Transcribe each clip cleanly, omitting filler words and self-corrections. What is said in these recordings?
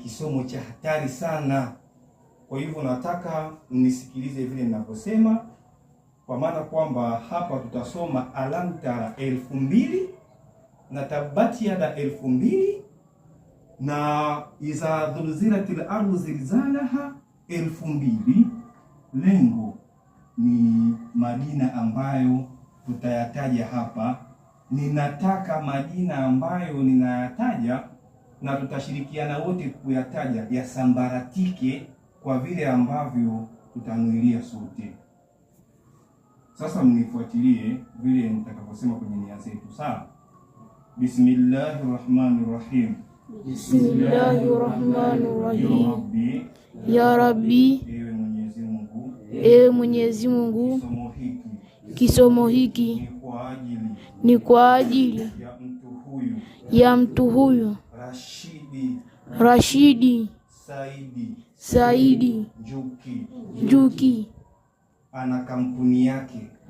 kisomo cha hatari sana. Kwa hivyo nataka mnisikilize vile ninavyosema, kwa maana kwamba hapa tutasoma Alam Tara 2000 na Tabati Yada 2000 na Iza Zulzilatil Ardu Zilzalaha 2000. Lengo ni majina ambayo tutayataja hapa. Ninataka majina ambayo ninayataja na tutashirikiana wote kuyataja yasambaratike kwa vile ambavyo tutanuilia sote. Sasa mnifuatilie vile nitakaposema kwenye nia zetu, sawa? Bismillahirrahmanirrahim. Bismillahirrahmanirrahim. Ya Rabbi, ewe Mwenyezi Mungu, kisomo hiki ni kwa ajili ya mtu huyu Rashidi Saidi Njuki.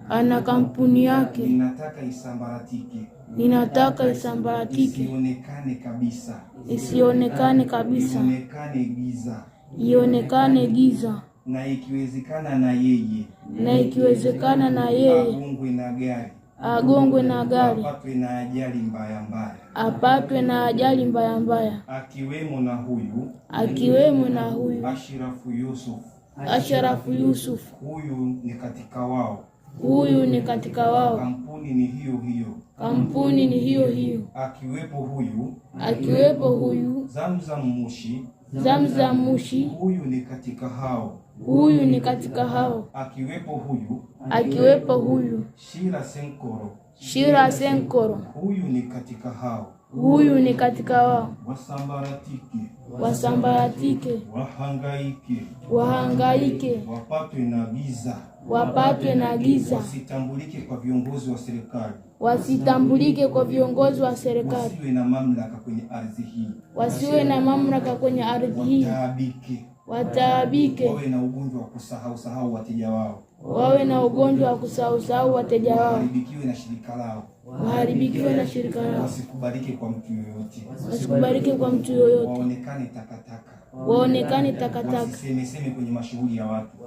Ana kampuni yake. Ninataka isambaratike. Isionekane kabisa. Ionekane giza. Na ikiwezekana na yeye agongwe na gari. Apatwe na ajali mbaya. Akiwemo na huyu Ashrafu Yusuf. Huyu ni katika wao. Kampuni ni hiyo. Akiwepo huyu Zamzam Mushi. Huyu ni katika hao. Akiwepo huyu Shira Senkoro. Huyu ni katika wao. Wasambaratike. Wahangaike. Wapatwe na giza. Wasitambulike kwa viongozi wa serikali. Wasiwe na mamlaka kwenye ardhi hii. Wataabike. Wawe na ugonjwa wa kusahau wateja wao. Waharibikiwe na shirika lao. Wasikubalike kwa mtu yoyote. Waonekane takataka. Wasiseme kwenye mashughuli ya watu.